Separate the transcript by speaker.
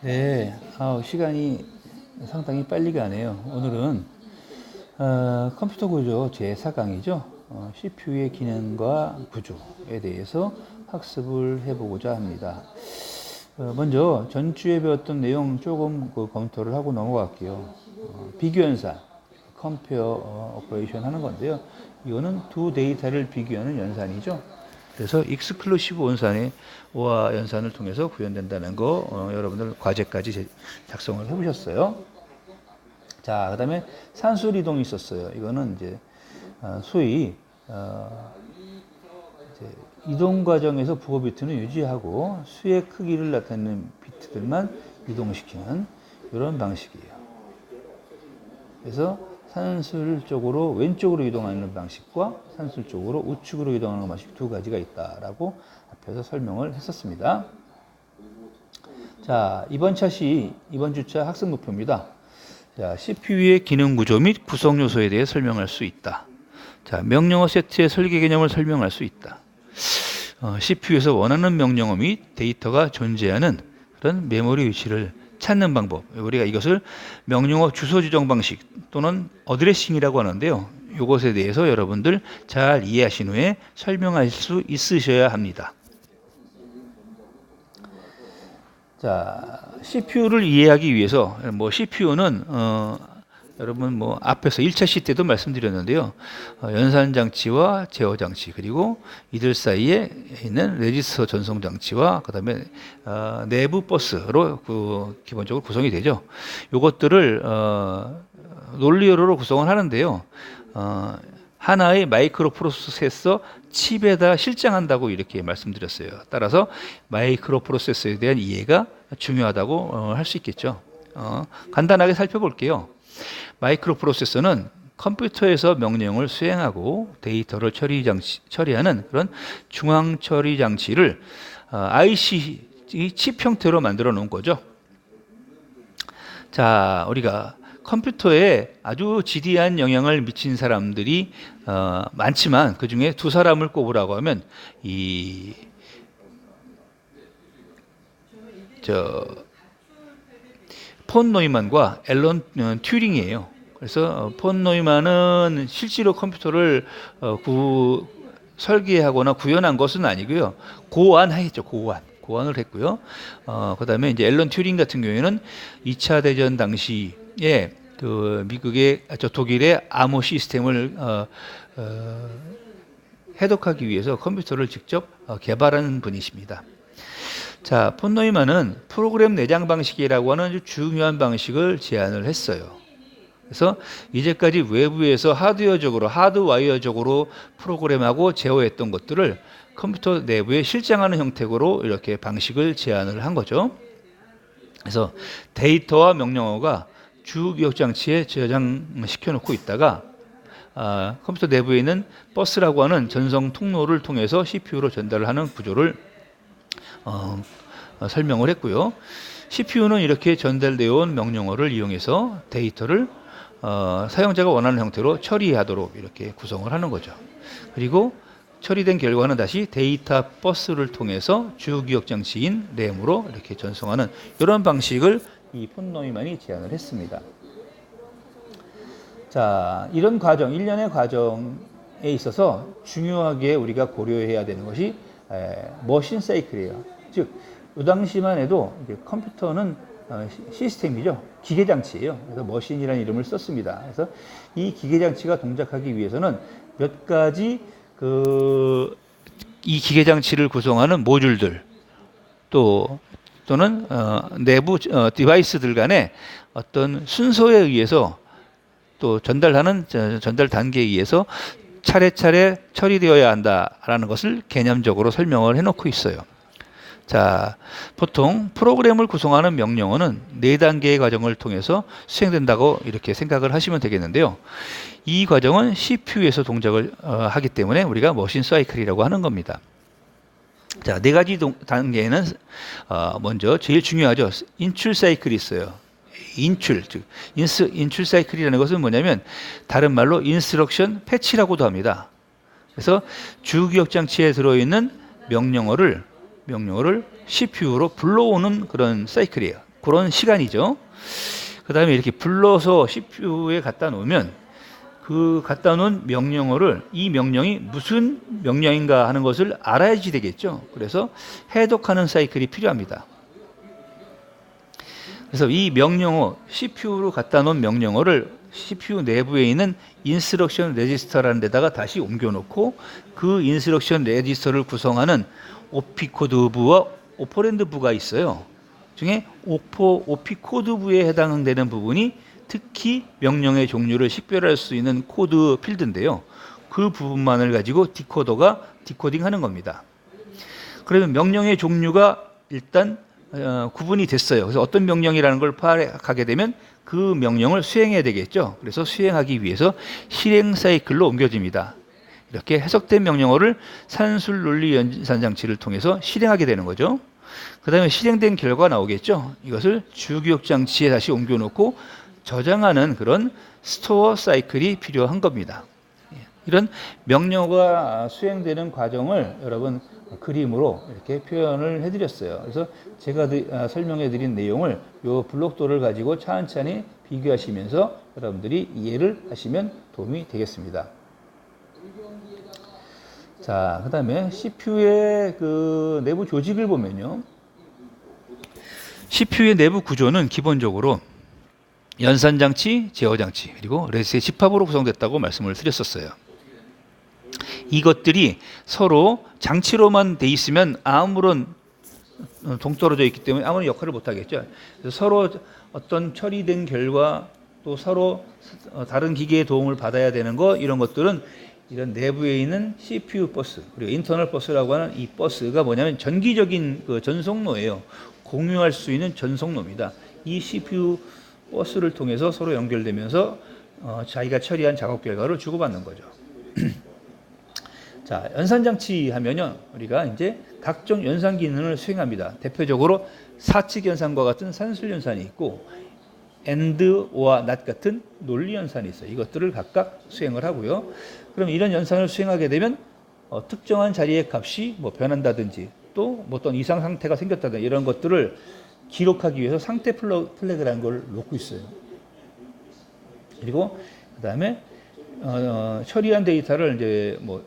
Speaker 1: 네, 시간이 상당히 빨리 가네요. 오늘은 컴퓨터 구조 제4강이죠. CPU의 기능과 구조에 대해서 학습을 해보고자 합니다. 먼저 전주에 배웠던 내용 조금 검토를 하고 넘어갈게요. 비교 연산, 컴페어 오퍼레이션 하는 건데요. 이거는 두 데이터를 비교하는 연산이죠. 그래서 익스클루시브 원산의 오화 연산을 통해서 구현된다는 거 여러분들 과제까지 작성을 해보셨어요. 자, 그다음에 산술 이동이 있었어요. 이거는 이제 소위 이제 이동 과정에서 부호 비트는 유지하고 수의 크기를 나타내는 비트들만 이동시키는 이런 방식이에요. 그래서 산술 쪽으로 왼쪽으로 이동하는 방식과 산술 쪽으로 우측으로 이동하는 방식 두 가지가 있다라고 앞에서 설명을 했었습니다. 자, 이번 주차 학습 목표입니다. 자, CPU의 기능 구조 및 구성 요소에 대해 설명할 수 있다. 자, 명령어 세트의 설계 개념을 설명할 수 있다. CPU에서 원하는 명령어 및 데이터가 존재하는 그런 메모리 위치를 찾는 방법. 우리가 이것을 명령어 주소 지정 방식 또는 어드레싱이라고 하는데요. 이것에 대해서 여러분들 잘 이해하신 후에 설명할 수 있으셔야 합니다. 자, CPU를 이해하기 위해서 CPU는 여러분 앞에서 1차 시 때도 말씀드렸는데요. 연산 장치와 제어 장치 그리고 이들 사이에 있는 레지스터 전송 장치와 그다음에 내부 버스로 기본적으로 구성이 되죠. 이것들을 논리어로 구성을 하는데요. 하나의 마이크로 프로세서 칩에다 실장한다고 이렇게 말씀드렸어요. 따라서 마이크로 프로세서에 대한 이해가 중요하다고 할 수 있겠죠. 간단하게 살펴볼게요. 마이크로 프로세서는 컴퓨터에서 명령을 수행하고 데이터를 처리하는 그런 중앙 처리 장치를 IC 칩 형태로 만들어 놓은 거죠. 자, 우리가 컴퓨터에 아주 지대한 영향을 미친 사람들이 많지만 그 중에 두 사람을 꼽으라고 하면 폰 노이만과 앨런 튜링이에요. 그래서 폰 노이만은 실제로 컴퓨터를 설계하거나 구현한 것은 아니고요. 고안했죠. 고안을 했고요. 그다음에 이제 앨런 튜링 같은 경우에는 2차 대전 당시에 독일의 암호 시스템을 해독하기 위해서 컴퓨터를 직접 개발한 분이십니다. 자, 폰 노이만은 프로그램 내장 방식이라고 하는 아주 중요한 방식을 제안을 했어요. 그래서 이제까지 외부에서 하드와이어적으로 프로그램하고 제어했던 것들을 컴퓨터 내부에 실장하는 형태로 이렇게 방식을 제안을 한 거죠. 그래서 데이터와 명령어가 주기억 장치에 저장시켜 놓고 있다가 컴퓨터 내부에 있는 버스라고 하는 전송 통로를 통해서 CPU로 전달을 하는 구조를 설명을 했고요. CPU는 이렇게 전달되어 온 명령어를 이용해서 데이터를 사용자가 원하는 형태로 처리하도록 이렇게 구성을 하는 거죠. 그리고 처리된 결과는 다시 데이터 버스를 통해서 주기억 장치인 램으로 이렇게 전송하는 이런 방식을 이 폰 노이만이 제안을 했습니다. 자, 이런 과정, 일련의 과정에 있어서 중요하게 우리가 고려해야 되는 것이 머신 사이클이에요. 즉, 이 당시만 해도 이제 컴퓨터는 시스템이죠. 기계장치예요. 그래서 머신이라는 이름을 썼습니다. 그래서 이 기계장치가 동작하기 위해서는 몇 가지 이 기계장치를 구성하는 모듈들 또는 내부 디바이스들 간의 어떤 순서에 의해서 또 전달 단계에 의해서 차례차례 처리되어야 한다라는 것을 개념적으로 설명을 해놓고 있어요. 자, 보통 프로그램을 구성하는 명령어는 4단계의 과정을 통해서 수행된다고 이렇게 생각을 하시면 되겠는데요. 이 과정은 CPU에서 동작을 하기 때문에 우리가 머신 사이클이라고 하는 겁니다. 자, 4가지 단계에는 먼저 제일 중요하죠. 인출 사이클이 있어요. 인출 사이클이라는 것은 뭐냐면 다른 말로 인스트럭션 패치라고도 합니다. 그래서 주기억 장치에 들어있는 명령어를 CPU로 불러오는 그런 사이클이에요. 그런 시간이죠. 그 다음에 이렇게 불러서 CPU에 갖다 놓으면 그 갖다 놓은 명령어를 이 명령이 무슨 명령인가 하는 것을 알아야지 되겠죠. 그래서 해독하는 사이클이 필요합니다. 그래서 이 명령어, CPU로 갖다 놓은 명령어를 CPU 내부에 있는 인스트럭션 레지스터라는 데다가 다시 옮겨놓고 그 인스트럭션 레지스터를 구성하는 오피코드부와 오퍼랜드부가 있어요. 중에 오피코드부에 해당되는 부분이 특히 명령의 종류를 식별할 수 있는 코드 필드인데요. 그 부분만을 가지고 디코더가 디코딩하는 겁니다. 그러면 명령의 종류가 일단 구분이 됐어요. 그래서 어떤 명령이라는 걸 파악하게 되면 그 명령을 수행해야 되겠죠. 그래서 수행하기 위해서 실행 사이클로 옮겨집니다. 이렇게 해석된 명령어를 산술 논리 연산 장치를 통해서 실행하게 되는 거죠. 그 다음에 실행된 결과가 나오겠죠. 이것을 주기억 장치에 다시 옮겨놓고 저장하는 그런 스토어 사이클이 필요한 겁니다. 이런 명령어가 수행되는 과정을 여러분 그림으로 이렇게 표현을 해드렸어요. 그래서 제가 설명해 드린 내용을 이 블록도를 가지고 찬찬히 비교하시면서 여러분들이 이해를 하시면 도움이 되겠습니다. 자, 그 다음에 CPU의 그 내부 조직을 보면요. CPU의 내부 구조는 기본적으로 연산장치, 제어장치, 그리고 레스의 집합으로 구성됐다고 말씀을 드렸었어요. 이것들이 서로 장치로만 돼 있으면 아무런 동떨어져 있기 때문에 아무런 역할을 못 하겠죠. 그래서 서로 어떤 처리된 결과 또 서로 다른 기계의 도움을 받아야 되는 거 이런 것들은 이런 내부에 있는 CPU 버스 그리고 인터널 버스라고 하는 이 버스가 뭐냐면 전기적인 그 전송로예요. 공유할 수 있는 전송로입니다. 이 CPU 버스를 통해서 서로 연결되면서 자기가 처리한 작업 결과를 주고받는 거죠. 자, 연산장치 하면요, 우리가 이제 각종 연산 기능을 수행합니다. 대표적으로 사칙 연산과 같은 산술 연산이 있고, AND, OR, NOT 같은 논리 연산이 있어요. 이것들을 각각 수행을 하고요. 그럼 이런 연산을 수행하게 되면 특정한 자리의 값이 뭐 변한다든지 또 뭐 어떤 이상 상태가 생겼다든지 이런 것들을 기록하기 위해서 상태 플래그라는 걸 놓고 있어요. 그리고 그 다음에 처리한 데이터를 이제 뭐